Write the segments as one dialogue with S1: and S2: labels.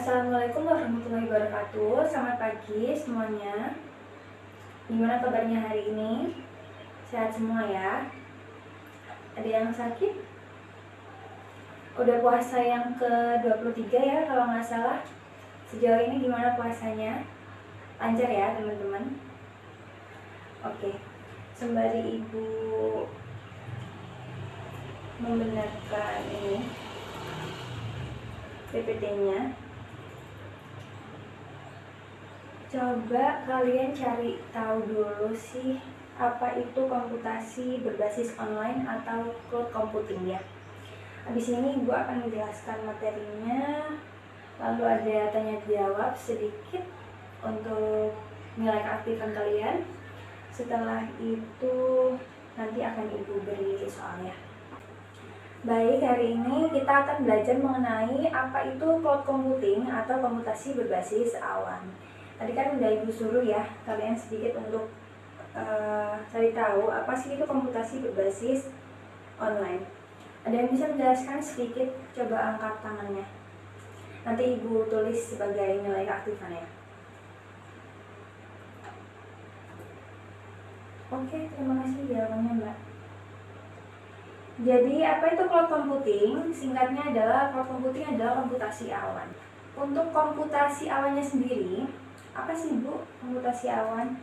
S1: Assalamualaikum warahmatullahi wabarakatuh. Selamat pagi semuanya. Gimana kabarnya hari ini? Sehat semua ya? Ada yang sakit? Udah puasa yang ke-23 ya kalau nggak salah. Sejauh ini gimana puasanya? Lancar ya teman-teman? Oke. Sembari Ibu membenarkan ini PPT-nya, coba kalian cari tahu dulu sih apa itu komputasi berbasis online atau cloud computing ya. Habis ini Ibu akan menjelaskan materinya, lalu ada tanya jawab sedikit untuk nilai keaktifan kalian. Setelah itu nanti akan Ibu beri soalnya. Baik, hari ini kita akan belajar mengenai apa itu cloud computing atau komputasi berbasis awan. Tadi kan udah Ibu suruh ya kalian sedikit untuk cari tahu apa sih itu komputasi berbasis online. Ada yang bisa menjelaskan sedikit? Coba angkat tangannya. Nanti Ibu tulis sebagai nilai keaktifan ya. Oke, terima kasih jawabannya Mbak. Jadi apa itu cloud computing? Singkatnya adalah cloud computing adalah komputasi awan. Untuk komputasi awannya sendiri, apa sih Bu komputasi awan?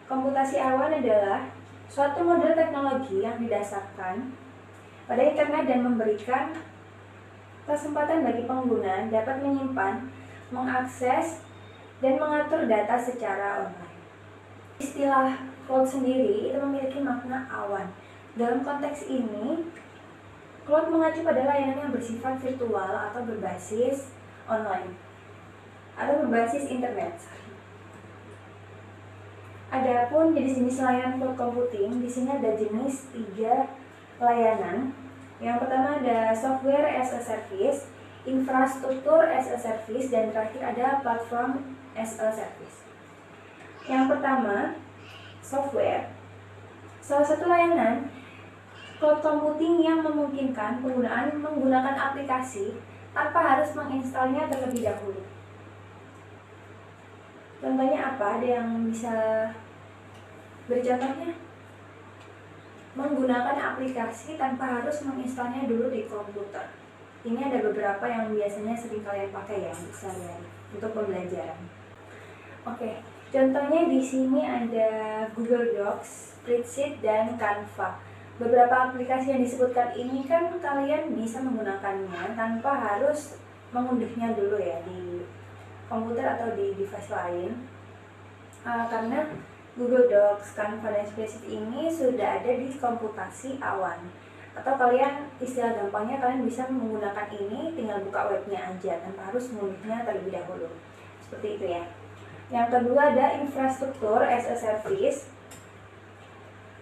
S1: Komputasi awan adalah suatu model teknologi yang didasarkan pada internet dan memberikan kesempatan bagi pengguna dapat menyimpan, mengakses, dan mengatur data secara online. Istilah cloud sendiri itu memiliki makna awan. Dalam konteks ini, cloud mengacu pada layanan yang bersifat virtual atau berbasis online atau berbasis internet. Adapun jenis-jenis layanan cloud computing, di sini ada jenis 3 layanan. Yang pertama ada software as a service, infrastruktur as a service, dan terakhir ada platform as a service. Yang pertama, software. Salah satu layanan cloud computing yang memungkinkan penggunaan menggunakan aplikasi tanpa harus menginstalnya terlebih dahulu. Contohnya apa? Ada yang bisa beri contohnya? Menggunakan aplikasi tanpa harus menginstalnya dulu di komputer. Ini ada beberapa yang biasanya sering kalian pakai ya sehari-hari untuk pembelajaran. Oke, contohnya di sini ada Google Docs, Spreadsheet, dan Canva. Beberapa aplikasi yang disebutkan ini kan kalian bisa menggunakannya tanpa harus mengunduhnya dulu ya di komputer atau di device lain, karena Google Docs, Canva, dan Spreadsheet ini sudah ada di komputasi awan. Atau kalian istilah gampangnya kalian bisa menggunakan ini tinggal buka webnya aja tanpa harus mengunduhnya terlebih dahulu. Seperti itu ya. Yang kedua ada infrastruktur as a service.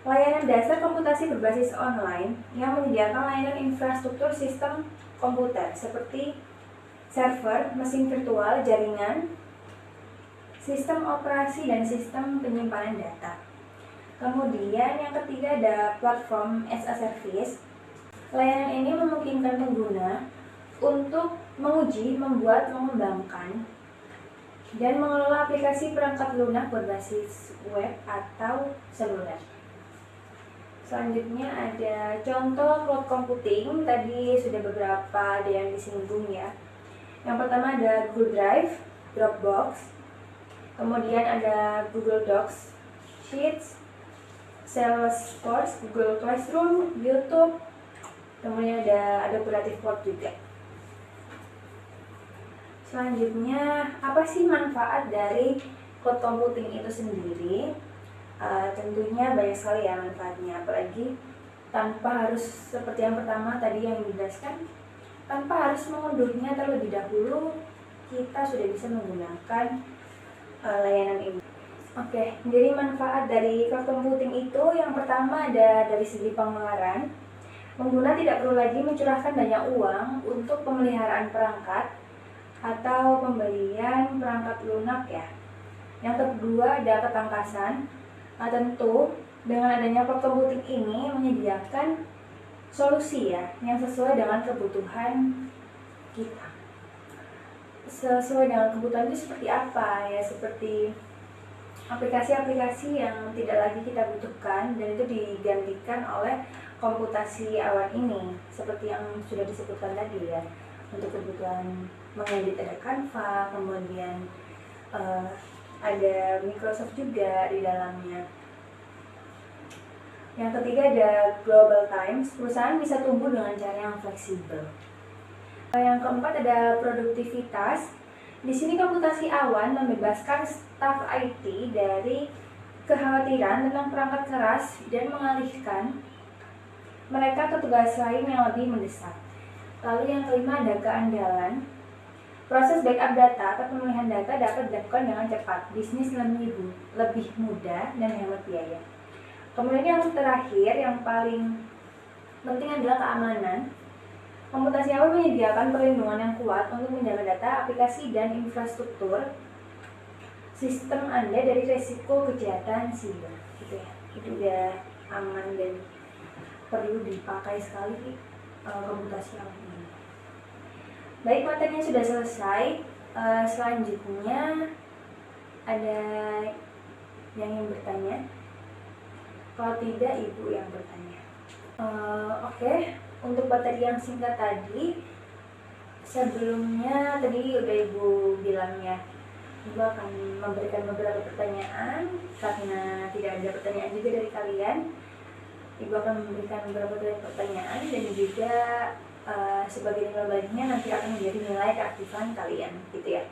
S1: Layanan dasar komputasi berbasis online yang menyediakan layanan infrastruktur sistem komputer seperti server, mesin virtual, jaringan, sistem operasi, dan sistem penyimpanan data. Kemudian yang ketiga ada platform as a service. Layanan ini memungkinkan pengguna untuk menguji, membuat, mengembangkan, dan mengelola aplikasi perangkat lunak berbasis web atau seluler. Selanjutnya ada contoh cloud computing. Tadi sudah beberapa ada yang disinggung ya. Yang pertama ada Google Drive, Dropbox, kemudian ada Google Docs, Sheets, Salesforce, Google Classroom, YouTube, kemudian ada Adobe Creative Cloud juga. Selanjutnya, apa sih manfaat dari cloud computing itu sendiri? Tentunya banyak sekali ya manfaatnya, apalagi tanpa harus seperti yang pertama tadi yang dijelaskan, tanpa harus mengunduhnya terlebih dahulu, kita sudah bisa menggunakan layanan ini. Oke, jadi manfaat dari cloud computing itu yang pertama ada dari segi pengeluaran. Pengguna tidak perlu lagi mencurahkan banyak uang untuk pemeliharaan perangkat atau pembelian perangkat lunak ya. Yang kedua ada ketangkasan. Tentu dengan adanya cloud computing ini menyediakan solusi ya yang sesuai dengan kebutuhan kita. sesuai dengan kebutuhan itu seperti apa ya, seperti aplikasi-aplikasi yang tidak lagi kita butuhkan dan itu digantikan oleh komputasi awan ini, seperti yang sudah disebutkan tadi ya. Untuk kebutuhan mengedit ada Canva, kemudian ada Microsoft juga di dalamnya. Yang ketiga ada Global Times, perusahaan bisa tumbuh dengan cara yang fleksibel. Yang keempat ada produktivitas. Di sini komputasi awan membebaskan staf IT dari kekhawatiran tentang perangkat keras dan mengalihkan mereka ke tugas lain yang lebih mendesak. Lalu yang kelima ada keandalan. Proses backup data atau pemulihan data dapat dilakukan dengan cepat, bisnis lebih mudah dan hemat biaya. Kemudian yang terakhir, yang paling penting adalah keamanan. Komputasi awan menyediakan perlindungan yang kuat untuk menjaga data, aplikasi, dan infrastruktur sistem Anda dari resiko kejahatan siber. Gitu ya. Itu udah aman dan perlu dipakai sekali komputasi awan ini. Baik, materinya sudah selesai. Selanjutnya ada yang ingin bertanya? Kalau tidak, Ibu yang bertanya. Oke. Untuk materi yang singkat tadi, sebelumnya tadi udah Ibu bilang ya, Ibu akan memberikan beberapa pertanyaan. Karena tidak ada pertanyaan juga dari kalian, Ibu akan memberikan beberapa pertanyaan dan juga sebagai nilai baliknya nanti akan menjadi nilai keaktifan kalian, gitu ya.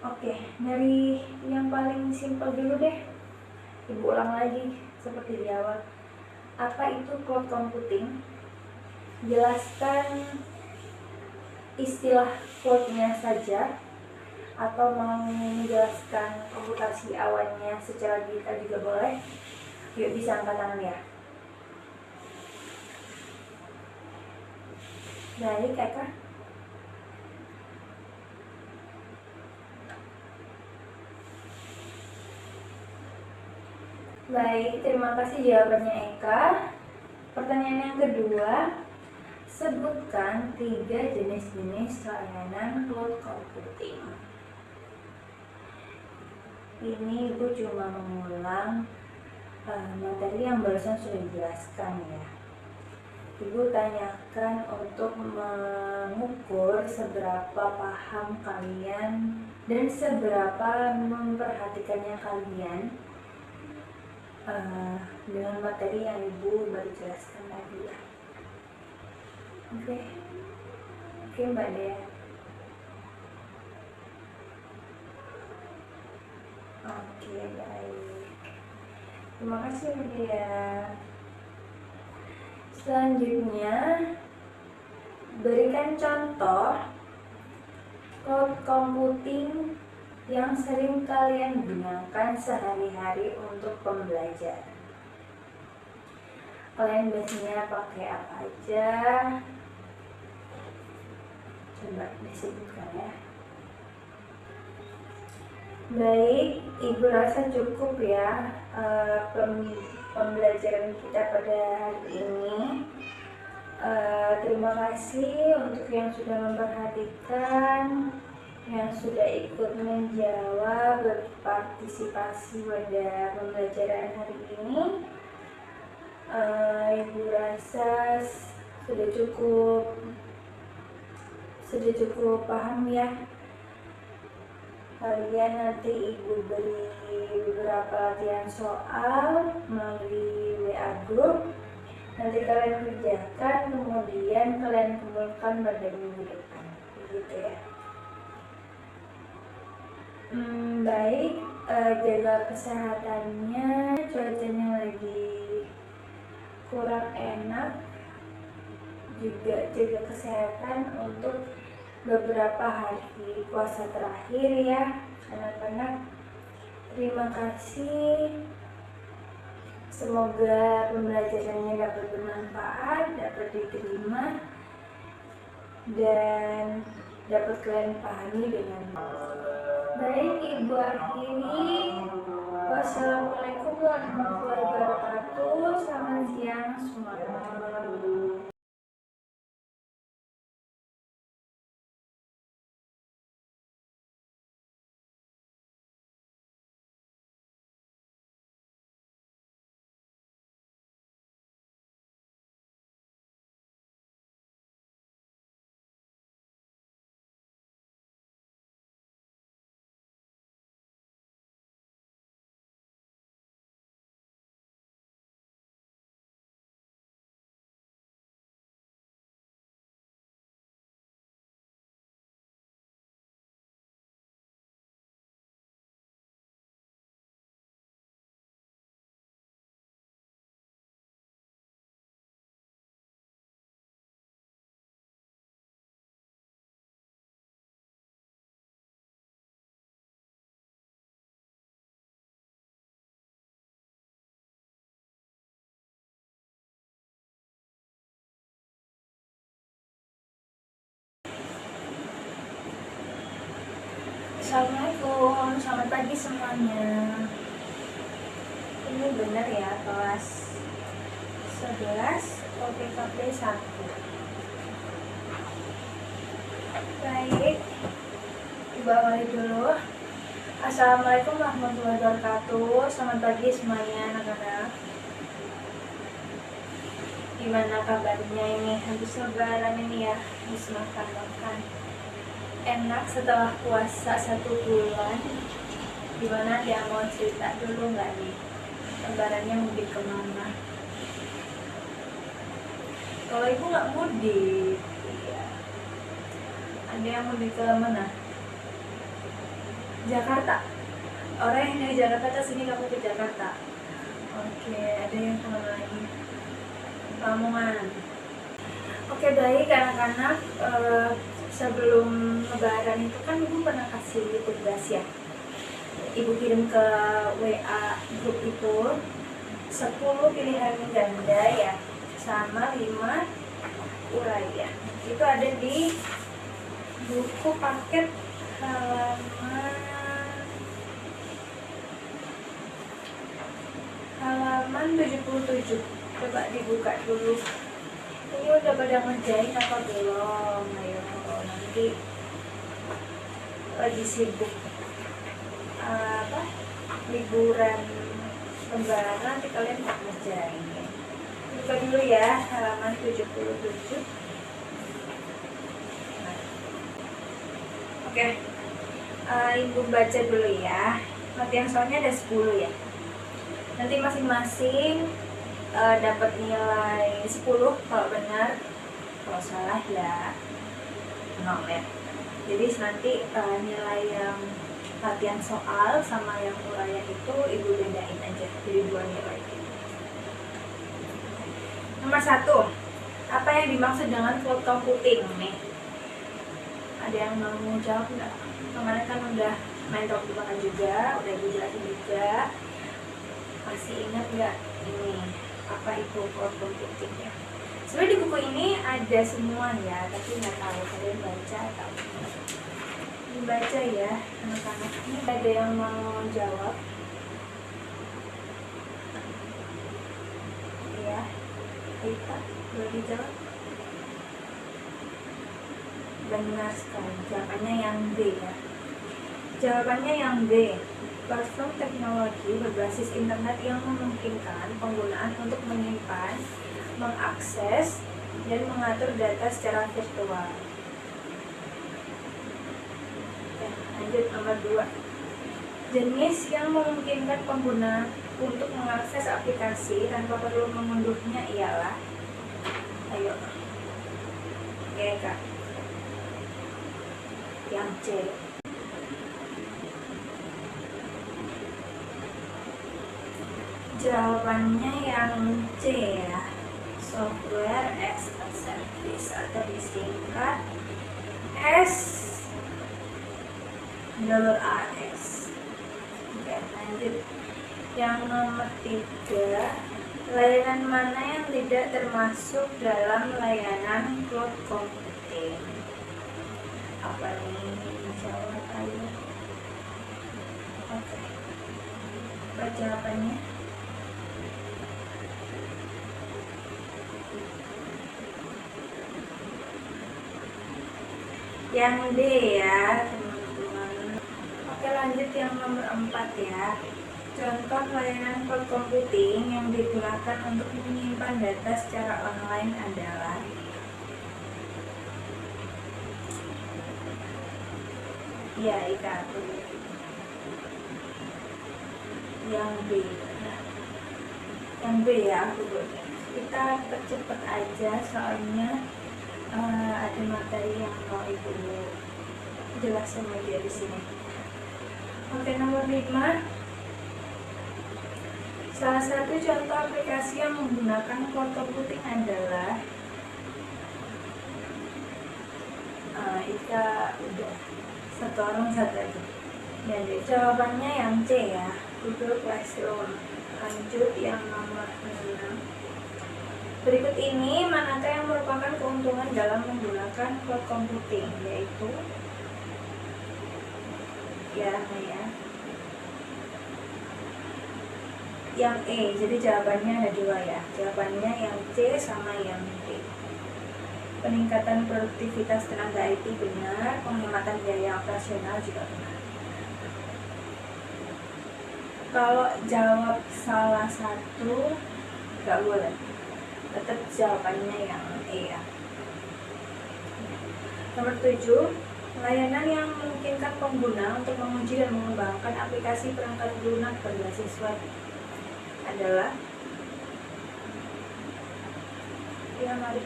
S1: Oke, dari yang paling simpel dulu deh. Ibu ulang lagi seperti di awal. Apa itu cloud computing? Jelaskan istilah cloud-nya saja, atau mau menjelaskan komputasi awannya secara detail juga boleh. Yuk, bisa angkat tangan ya. Baik, Eka. Baik, terima kasih jawabannya Eka. Pertanyaan yang kedua, sebutkan 3 jenis-jenis layanan cloud computing. Ini Ibu cuma mengulang materi yang barusan sudah dijelaskan ya. Ibu tanyakan untuk mengukur seberapa paham kalian dan seberapa memperhatikannya kalian dengan materi yang Ibu baru jelaskan tadi ya. Oke Mbak Dea. Oke, baik. Terima kasih Mbak Dea. Selanjutnya, berikan contoh cloud computing yang sering kalian gunakan sehari-hari untuk pembelajaran. Kalian biasanya pakai apa aja? Coba disebutkan ya. Baik, Ibu rasa cukup ya pembelajaran kita pada hari ini. Terima kasih untuk yang sudah memperhatikan, yang sudah ikut menjawab, berpartisipasi pada pembelajaran hari ini. Ibu rasa sudah cukup paham ya. Kalian nanti Ibu beri beberapa latihan soal melalui WA group. Nanti kalian kerjakan, kemudian kalian kumpulkan pada minggu depan, begitu ya. Baik, jaga kesehatannya. Cuacanya lagi kurang enak, juga jaga kesehatan untuk beberapa hari puasa terakhir ya anak-anak. Terima kasih, semoga pembelajarannya dapat bermanfaat, dapat diterima, dan dapat kalian pahami dengan baik. Ibu akhiri, wassalamualaikum warahmatullahi wabarakatuh. Selamat siang semuanya. Assalamualaikum, selamat pagi semuanya. Ini benar ya, kelas 11 OPKP 1. Baik, Ibu awali dulu. Assalamualaikum warahmatullahi wabarakatuh. Selamat pagi semuanya anak-anak. Gimana kabarnya ini? Habis lebaran ini ya, habis makan-makan enak setelah puasa 1 bulan. Gimana, dia mau cerita dulu nggak nih? Lebarannya mudik kemana? Kalau ibu nggak mudik, iya. Ada yang mudik ke mana? Jakarta. Orang yang dari Jakarta ke sini, kamu ke Jakarta. Oke, ada yang kemana lagi? Lamongan. Oke, baik anak-anak. Sebelum lebaran itu kan ibu pernah kasih tugas ya, ibu kirim ke WA grup itu 10 pilihan ganda ya, sama 5 uraian. Itu ada di buku paket halaman 77. Coba dibuka dulu. Ini udah pada ngerjain apa belum? Ayo, nanti lagi sibuk liburan lebaran, nanti kalian mau ngerjain. Buka dulu ya, halaman 77. Oke, ibu baca dulu ya. Latihan soalnya ada 10 ya. Nanti masing-masing dapat nilai 10 kalau benar, kalau salah ya 0 ya. Jadi nanti nilai yang latihan soal sama yang uraian itu ibu bedain aja, jadi 2 nilai. Nomor 1, apa yang dimaksud dengan cloud computing nih? Ada yang mau jawab nggak? Kemarin kan udah main tebak-tebakan juga, udah ibu jelasin juga. Masih ingat nggak ini apa itu cloud computing ya? Sebenarnya di buku ini ada semua ya, tapi nggak tahu kalian baca atau dibaca ya anak-anak. Ini ada yang mau jawab? Ya, kita boleh dijawab. Benar sekali, jawabannya yang D ya. Jawabannya yang D. Platform teknologi berbasis internet yang memungkinkan penggunaan untuk menyimpan, mengakses, dan mengatur data secara virtual. Lanjut nomor 2. Jenis yang memungkinkan pengguna untuk mengakses aplikasi tanpa perlu mengunduhnya ialah, ayo, ya kak, yang C. Jawabannya yang C ya, software as a service atau disingkat SaaS. Oke, lanjut. Yang nomor 3, layanan mana yang tidak termasuk dalam layanan cloud computing? Apa nih? Jawab ayo. Oke, apa jawabannya? Yang D ya teman-teman. Oke, lanjut yang nomor 4 ya. Contoh layanan cloud computing yang digunakan untuk menyimpan data secara online adalah, ya itu yang B. Yang B ya, kita percepat aja soalnya ada materi yang mau ibu jelasin aja di sini. Oke, nomor 5. Salah satu contoh aplikasi yang menggunakan cloud computing adalah Ika udah satu orang satu aja. Jadi jawabannya yang C ya, Google Classroom. Lanjut yang nomor 6. Berikut ini manakah yang merupakan keuntungan dalam menggunakan cloud computing, yaitu ya. Yang E, jadi jawabannya ada dua ya. Jawabannya yang C sama yang D. Peningkatan produktivitas tenaga IT benar, penghematan biaya operasional juga benar. Kalau jawab salah satu nggak boleh, tetap jawabannya yang E ya. Nomor 7, layanan yang memungkinkan pengguna untuk menguji dan mengembangkan aplikasi perangkat lunak berbasis web adalah, ya mari.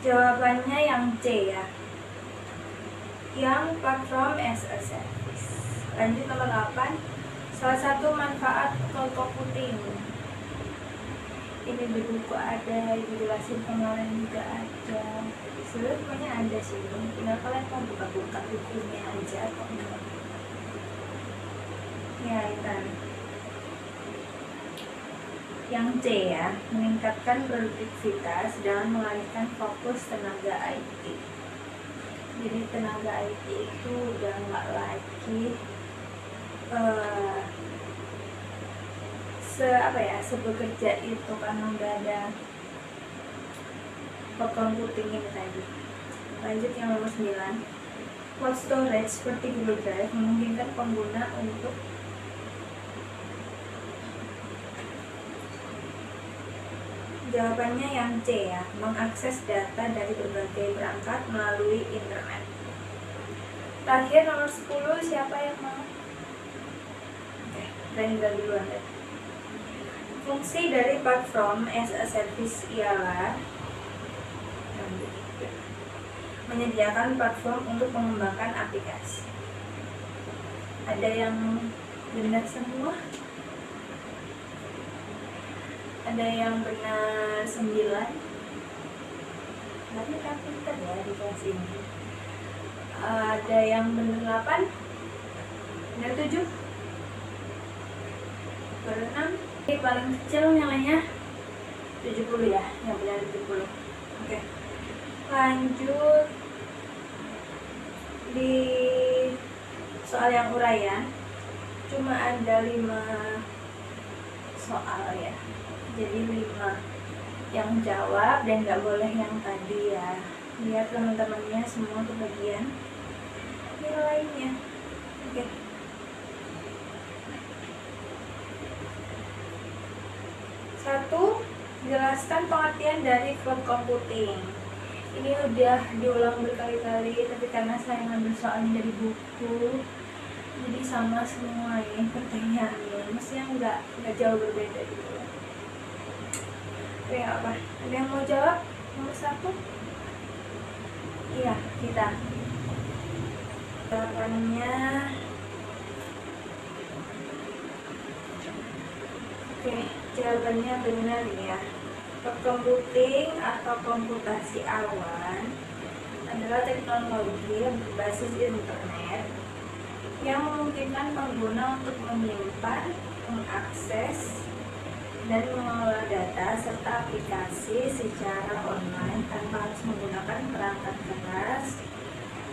S1: Jawabannya yang C ya, yang platform as a service. Lanjut nomor 8, salah satu manfaat cloud computing. Ini di buku ada, dijelasin kemarin juga ada. Sebenarnya ada sih, tinggal kalian mau buka-buka bukunya aja atau enggak. Ya, itu. Yang C ya, meningkatkan produktivitas dengan mengalihkan fokus tenaga IT. Jadi tenaga IT itu udah nggak lagi sebekerja itu karena udah ada cloud computing ini tadi. Lanjut yang nomor 9, cloud storage seperti Google Drive memungkinkan pengguna untuk jawabannya yang C ya, mengakses data dari berbagai perangkat melalui internet. Terakhir nomor 10, siapa yang mau? Oke, Brenda duluan deh. Fungsi dari platform as a service ialah menyediakan platform untuk mengembangkan aplikasi. Ada yang benar semua? Ada yang benar 9. Tapi kan pintar ya di kelas ini. Ada yang benar 8. Benar 7. Benar 6. Ini paling kecil nilainya 70 ya, yang benar 70. Oke. Lanjut di soal yang uraian, cuma ada 5 soal ya. Jadi 5 yang jawab dan nggak boleh yang tadi ya. Lihat teman-temannya semua kebagian nilainya. Oke. Satu, jelaskan pengertian dari cloud computing. Ini udah diulang berkali-kali, tapi karena saya ngambil soalnya dari buku, jadi sama semua ini pertanyaannya. Mestinya nggak jauh berbeda gitu. Oke, apa? Ada yang mau jawab? Nomor 1? Iya, kita. Jawabannya oke, jawabannya benar ya. Cloud computing atau komputasi awan adalah teknologi yang berbasis internet yang memungkinkan pengguna untuk menyimpan, mengakses, dan mengelola data serta aplikasi secara online tanpa harus menggunakan perangkat keras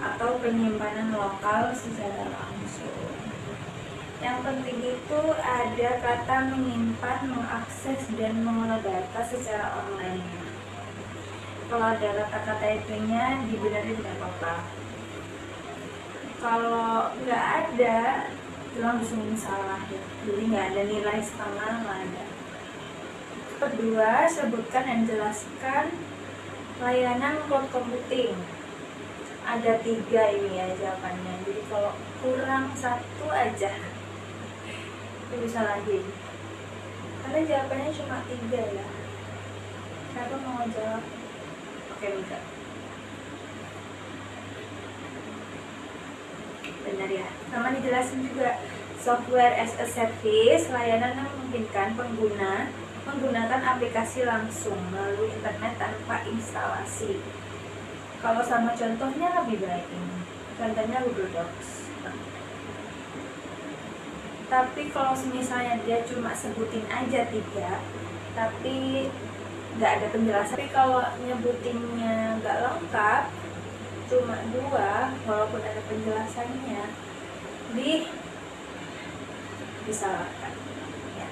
S1: atau penyimpanan lokal secara langsung. Yang penting itu ada kata menyimpan, mengakses, dan mengelola data secara online. Kalau ada kata-kata itunya dibenerin tidak apa-apa. Kalau nggak ada, itu langsung salah ya. Jadi nggak ada nilai setengah, nggak ada. Kedua, sebutkan dan jelaskan layanan cloud computing. Ada 3 ini ya jawabannya. Jadi kalau kurang 1 aja, itu bisa lagi. Karena jawabannya cuma 3 ya. Siapa mau jawab? Oke, bisa. Benar ya. Sama dijelasin juga, software as a service, layanan yang memungkinkan pengguna menggunakan aplikasi langsung melalui internet tanpa instalasi. Kalau sama contohnya lebih baik ini. Contohnya Google Docs. Tapi kalau misalnya dia cuma sebutin aja 3, tapi nggak ada penjelasan. Tapi kalau nyebutinnya nggak lengkap, cuma 2 walaupun ada penjelasannya disalahkan ya.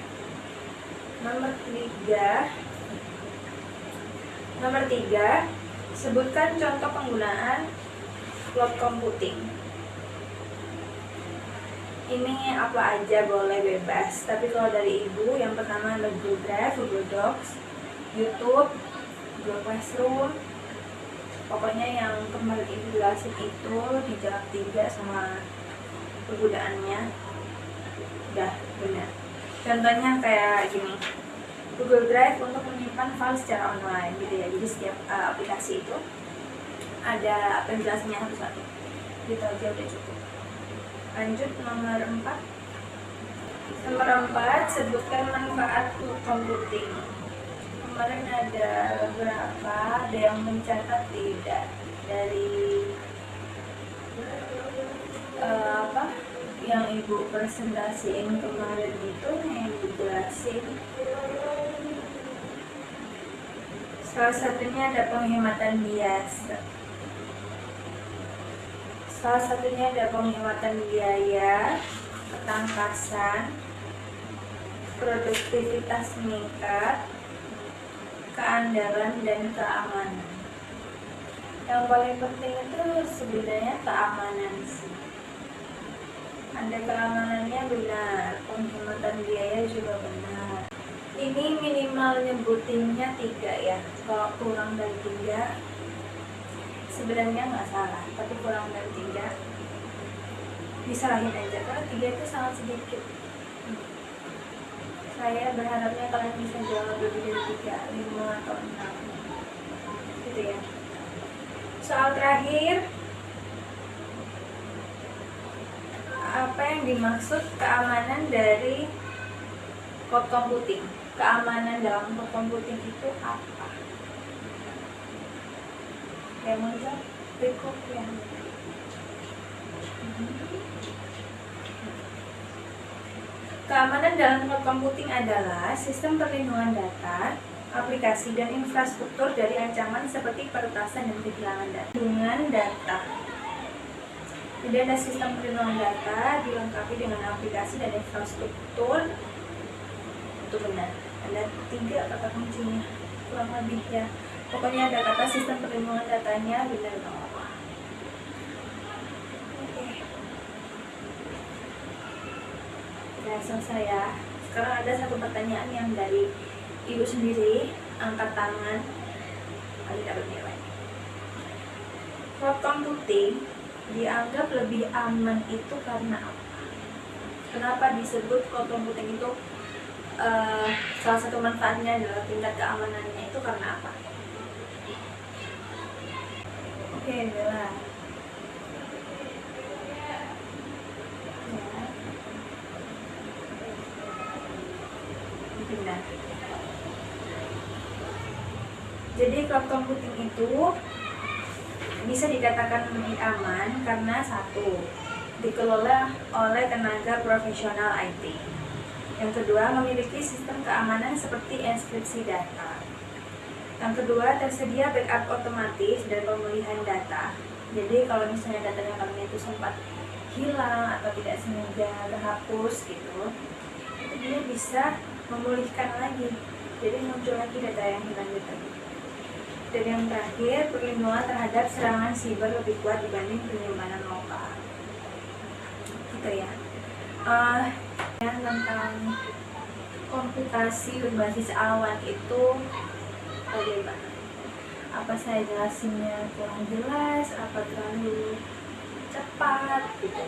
S1: Nomor 3, sebutkan contoh penggunaan cloud computing. Ini apa aja boleh bebas, tapi kalau dari ibu yang pertama ada Google Drive, Google Docs, YouTube, Google Classroom. Pokoknya yang kemarin ibu jelasin itu dijawab 3 sama penggunaannya udah benar. Contohnya kayak gini, Google Drive untuk menyimpan file secara online gitu ya. Jadi setiap aplikasi itu ada penjelasannya satu-satu. Gitu aja udah cukup. Lanjut nomor 4. Sebutkan manfaat computing. Kemarin ada beberapa, ada yang mencatat tidak dari yang ibu presentasiin kemarin itu yang ibu jelasin. Salah satunya ada penghematan biaya, ketangkasan, produktivitas meningkat, keandalan dan keamanan. Yang paling penting itu sebenarnya keamanan sih. Ada keamanannya benar, penghematan biaya juga benar. Ini minimal nyebutinnya 3 ya. Kalau kurang dari 3 sebenarnya nggak salah, tapi kurang dari 3 disalahin aja karena 3 itu sangat sedikit. Saya berharapnya kalian bisa jawab lebih dari 3, 5 atau 6 gitu ya. Soal terakhir, apa yang dimaksud keamanan dari cloud computing? Keamanan dalam cloud computing itu apa? Yang mau jawab? Berikut ya. Keamanan dalam cloud computing adalah sistem perlindungan data, aplikasi, dan infrastruktur dari ancaman seperti peretasan dan kehilangan data. Dengan data. Jadi ada sistem perlindungan data dilengkapi dengan aplikasi dan infrastruktur. Itu benar. Ada 3 kata kuncinya, kurang lebih ya. Pokoknya ada kata sistem perlindungan datanya benar banget. Oke. Udah selesai ya. Sekarang ada satu pertanyaan yang dari ibu sendiri, angkat tangan, kali dapat nilai. Cloud computing dianggap lebih aman itu karena apa? Kenapa disebut cloud computing itu salah satu manfaatnya adalah tingkat keamanannya itu karena apa? Oke, Bella. Benar. Jadi cloud computing itu bisa dikatakan lebih aman karena 1, dikelola oleh tenaga profesional IT. Yang kedua, memiliki sistem keamanan seperti enkripsi data. Yang kedua, tersedia backup otomatis dan pemulihan data. Jadi kalau misalnya datanya kalian itu sempat hilang atau tidak sengaja terhapus gitu, itu dia bisa memulihkan lagi. Jadi muncul lagi data yang hilang gitu. Dan yang terakhir, perlindungan terhadap serangan siber lebih kuat dibanding penyimpanan lokal. Gitu ya. Tentang komputasi berbasis awan itu bagaimana? Apa saya jelasinnya kurang jelas? Apa terlalu cepat? Gitu.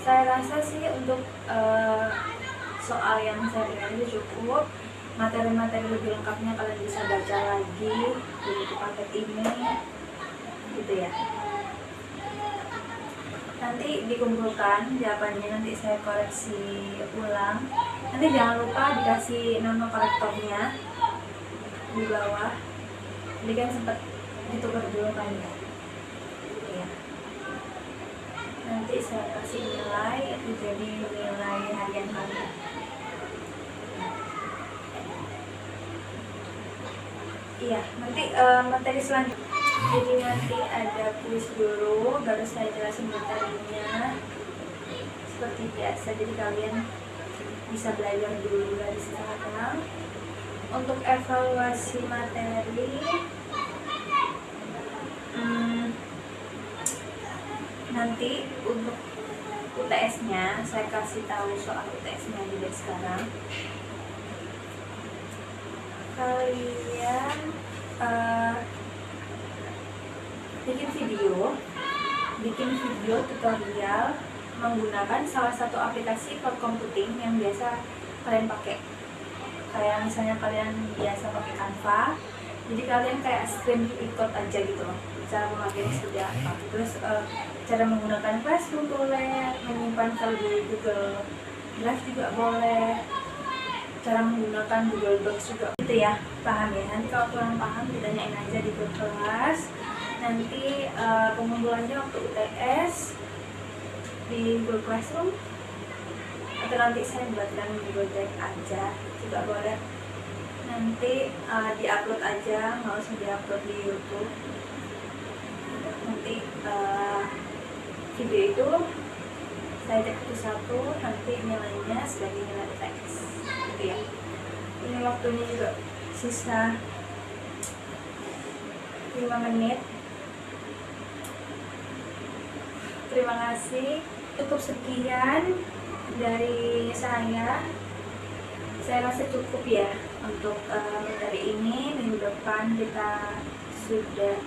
S1: Saya rasa sih untuk soal yang saya berikan itu cukup. Materi-materi lebih lengkapnya kalian bisa baca lagi di buku paket ini, gitu ya. Nanti dikumpulkan jawabannya, nanti saya koreksi ulang. Nanti jangan lupa dikasih nama korektornya di bawah. Jadi kan sempat ditukar dulu kan ya. Nanti saya kasih nilai, itu jadi nilai harian kalian. Iya, nanti materi selanjutnya. Jadi nanti ada kuis dulu, baru saya jelasin materinya seperti biasa. Jadi kalian bisa belajar dulu dari sekarang. Untuk evaluasi materi, nanti untuk UTS-nya saya kasih tahu soal UTS-nya juga sekarang. Kalian bikin video tutorial menggunakan salah satu aplikasi cloud computing yang biasa kalian pakai. Kayak misalnya kalian biasa pakai Canva, jadi kalian kayak screen record aja gitu loh, cara memakainya seperti apa. Terus cara menggunakan Classroom boleh, menyimpan file di Google Drive juga boleh, cara menggunakan Google Docs juga gitu ya, paham ya. Nanti kalau kurang paham ditanyain aja di grup kelas. Nanti pengumpulannya waktu UTS di Google Classroom atau nanti saya buatkan Google Drive aja juga boleh. Nanti diupload aja, nggak usah diupload di YouTube. Nanti video itu saya cek satu-satu, nanti nilainya sebagai nilai UTS gitu ya. Ini waktunya juga sisa 5 menit. Terima kasih. Cukup sekian dari saya rasa cukup ya untuk materi ini. Minggu depan kita sudah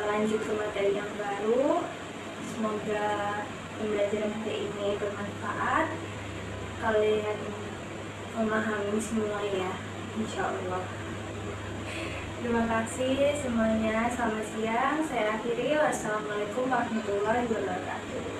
S1: lanjut ke materi yang baru. Semoga pembelajaran hari ini bermanfaat, kalian memahami semua ya, insya Allah. Terima kasih semuanya, selamat siang. Saya akhiri, wassalamualaikum warahmatullahi wabarakatuh.